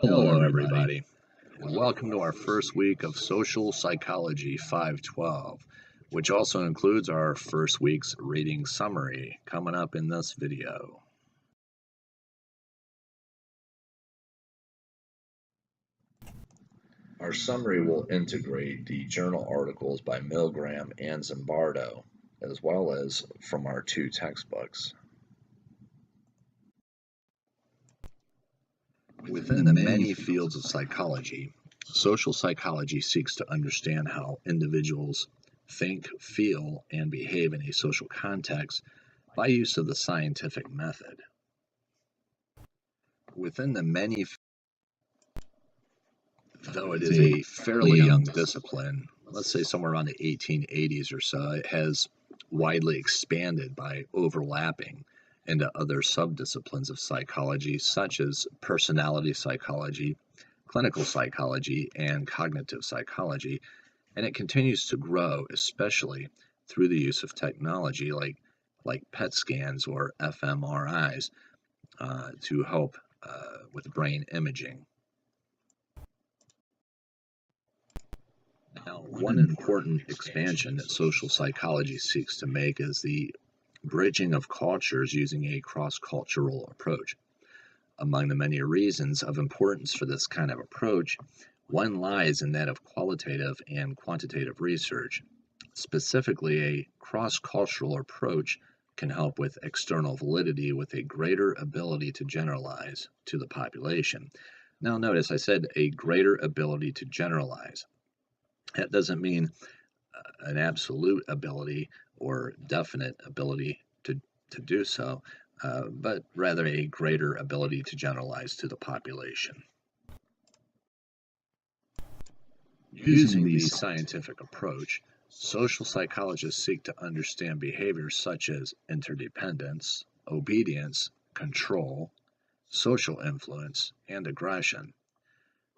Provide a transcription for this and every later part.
Hello, everybody, and welcome to our first week of Social Psychology 512, which also includes our first week's reading summary coming up in this video. Our summary will integrate the journal articles by Milgram and Zimbardo, as well as from our two textbooks. Within the many fields of psychology, social psychology seeks to understand how individuals think, feel, and behave in a social context by use of the scientific method. Within the many, though it is a fairly young discipline, let's say somewhere around the 1880s or so, it has widely expanded by overlapping into other subdisciplines of psychology, such as personality psychology, clinical psychology, and cognitive psychology, and it continues to grow, especially through the use of technology like PET scans or fMRIs to help with brain imaging. Now, one important expansion that social psychology seeks to make is the bridging of cultures using a cross-cultural approach. Among the many reasons of importance for this kind of approach, one lies in that of qualitative and quantitative research. Specifically, a cross-cultural approach can help with external validity with a greater ability to generalize to the population. Now notice I said a greater ability to generalize. That doesn't mean an absolute ability or definite ability to do so, but rather a greater ability to generalize to the population. Using the scientific approach, social psychologists seek to understand behaviors such as interdependence, obedience, control, social influence, and aggression.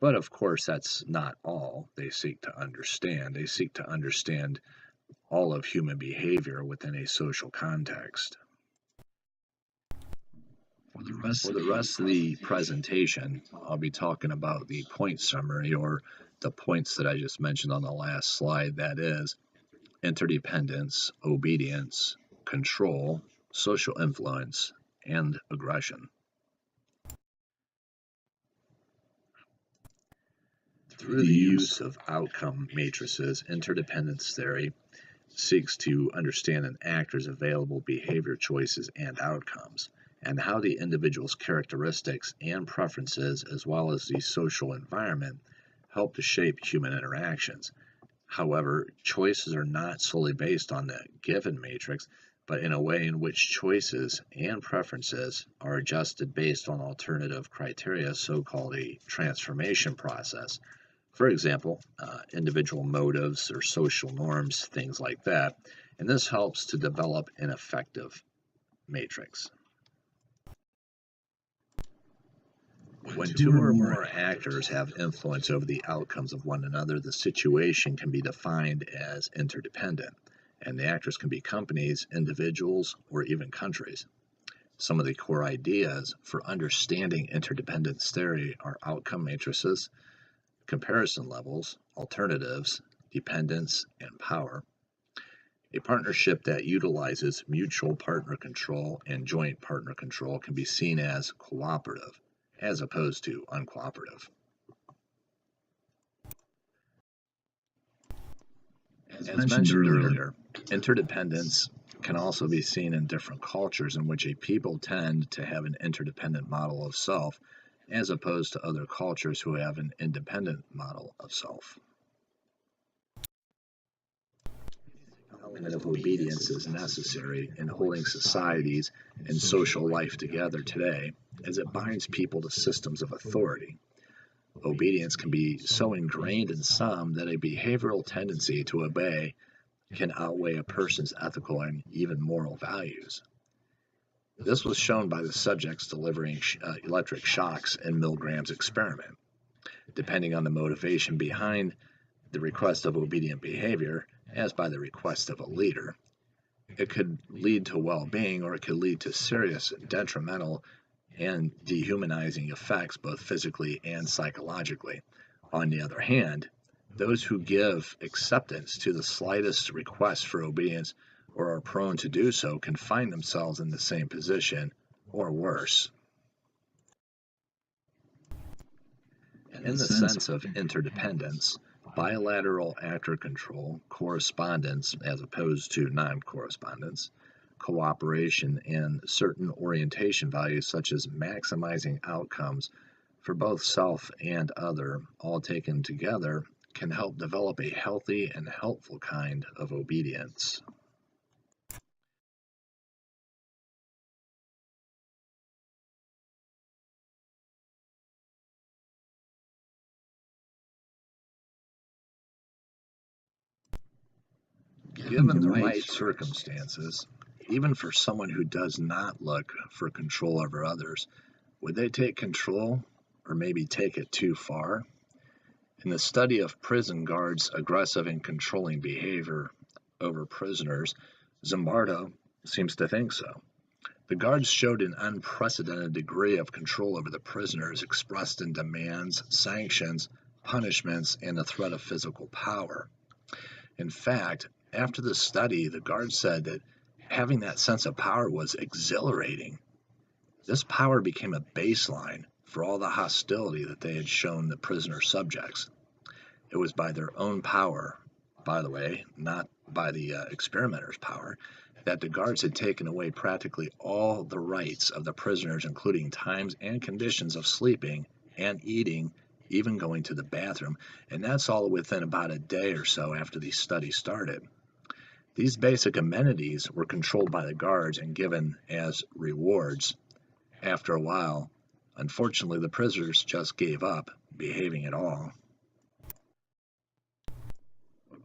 But of course, that's not all they seek to understand. They seek to understand all of human behavior within a social context. For the rest of the presentation, I'll be talking about the point summary, or the points that I just mentioned on the last slide. That is interdependence, obedience, control, social influence, and aggression. Through the use of outcome matrices, interdependence theory seeks to understand an actor's available behavior choices and outcomes, and how the individual's characteristics and preferences, as well as the social environment, help to shape human interactions. However, choices are not solely based on the given matrix, but in a way in which choices and preferences are adjusted based on alternative criteria, so-called a transformation process. For example, individual motives or social norms, things like that, and this helps to develop an effective matrix. When two or more actors have influence over the outcomes of one another, the situation can be defined as interdependent, and the actors can be companies, individuals, or even countries. Some of the core ideas for understanding interdependence theory are outcome matrices, comparison levels, alternatives, dependence, and power. A partnership that utilizes mutual partner control and joint partner control can be seen as cooperative, as opposed to uncooperative. As mentioned earlier, interdependence can also be seen in different cultures in which a people tend to have an interdependent model of self, as opposed to other cultures who have an independent model of self. An element of obedience is necessary in holding societies and social life together today, as it binds people to systems of authority. Obedience can be so ingrained in some that a behavioral tendency to obey can outweigh a person's ethical and even moral values. This was shown by the subjects delivering electric shocks in Milgram's experiment. Depending on the motivation behind the request of obedient behavior, as by the request of a leader, it could lead to well-being or it could lead to serious detrimental and dehumanizing effects both physically and psychologically. On the other hand, those who give acceptance to the slightest request for obedience or are prone to do so can find themselves in the same position or worse. In the sense of interdependence, bilateral actor control, correspondence as opposed to non correspondence, cooperation, and certain orientation values such as maximizing outcomes for both self and other, all taken together, can help develop a healthy and helpful kind of obedience. Given the right circumstances, even for someone who does not look for control over others, would they take control or maybe take it too far? In the study of prison guards' aggressive and controlling behavior over prisoners, Zimbardo seems to think so. The guards showed an unprecedented degree of control over the prisoners expressed in demands, sanctions, punishments, and the threat of physical power. In fact, after the study, the guards said that having that sense of power was exhilarating. This power became a baseline for all the hostility that they had shown the prisoner subjects. It was by their own power, by the way, not by the experimenters' power, that the guards had taken away practically all the rights of the prisoners, including times and conditions of sleeping and eating, even going to the bathroom, and that's all within about a day or so after the study started. These basic amenities were controlled by the guards and given as rewards. After a while, unfortunately, the prisoners just gave up behaving at all.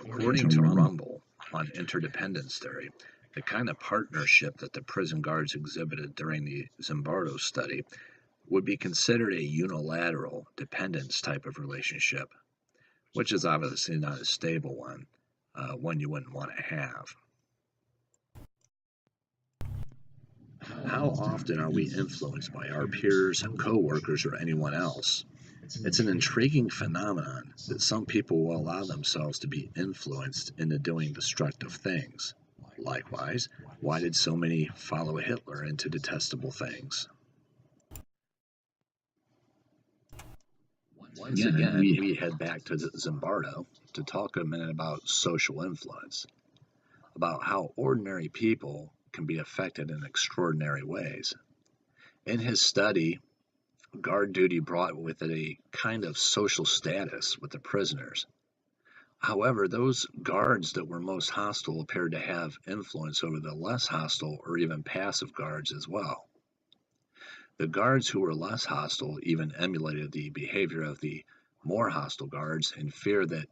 According to Rumble on interdependence theory, the kind of partnership that the prison guards exhibited during the Zimbardo study would be considered a unilateral dependence type of relationship, which is obviously not a stable one you wouldn't want to have. How often are we influenced by our peers, co-workers, or anyone else? It's an intriguing phenomenon that some people will allow themselves to be influenced into doing destructive things. Likewise, why did so many follow Hitler into detestable things? Once again, we head back to Zimbardo to talk a minute about social influence, about how ordinary people can be affected in extraordinary ways. In his study, guard duty brought with it a kind of social status with the prisoners. However, those guards that were most hostile appeared to have influence over the less hostile or even passive guards as well. The guards who were less hostile even emulated the behavior of the more hostile guards in fear that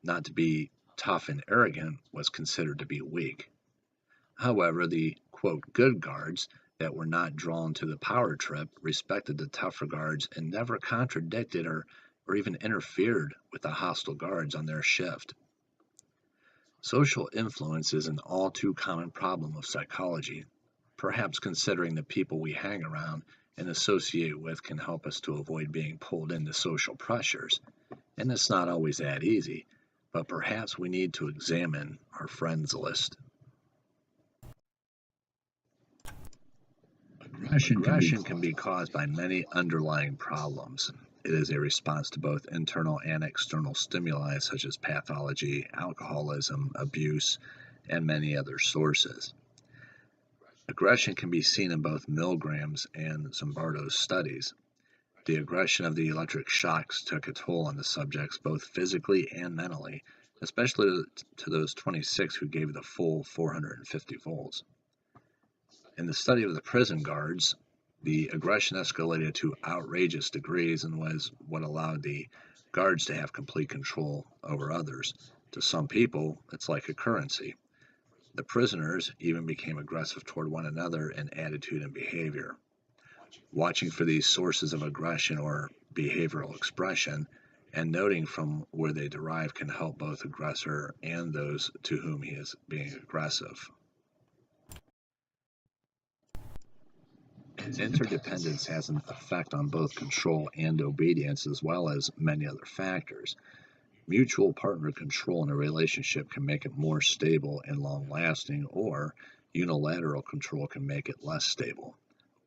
not to be tough and arrogant was considered to be weak. However, the quote good guards that were not drawn to the power trip respected the tougher guards and never contradicted or even interfered with the hostile guards on their shift. Social influence is an all too common problem of psychology. Perhaps considering the people we hang around and associate with can help us to avoid being pulled into social pressures. And it's not always that easy, but perhaps we need to examine our friends list. Aggression can be caused by many underlying problems. It is a response to both internal and external stimuli such as pathology, alcoholism, abuse, and many other sources. Aggression can be seen in both Milgram's and Zimbardo's studies. The aggression of the electric shocks took a toll on the subjects both physically and mentally, especially to those 26 who gave the full 450 volts. In the study of the prison guards, the aggression escalated to outrageous degrees and was what allowed the guards to have complete control over others. To some people, it's like a currency. The prisoners even became aggressive toward one another in attitude and behavior. Watching for these sources of aggression or behavioral expression and noting from where they derive can help both aggressor and those to whom he is being aggressive. Interdependence has an effect on both control and obedience, as well as many other factors. Mutual partner control in a relationship can make it more stable and long lasting, or unilateral control can make it less stable.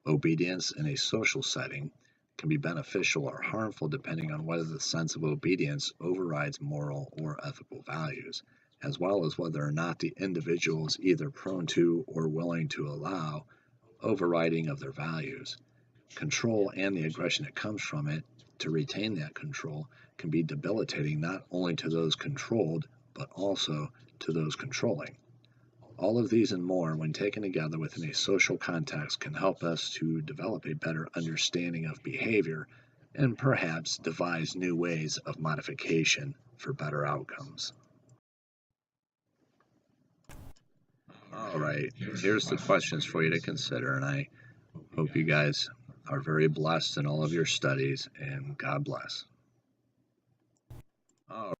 Obedience in a social setting can be beneficial or harmful depending on whether the sense of obedience overrides moral or ethical values, as well as whether or not the individual is either prone to or willing to allow overriding of their values. Control and the aggression that comes from it to retain that control can be debilitating not only to those controlled, but also to those controlling. All of these and more, when taken together within a social context, can help us to develop a better understanding of behavior and perhaps devise new ways of modification for better outcomes. All right, here's the questions for you to consider, and I hope you guys are very blessed in all of your studies, and God bless. All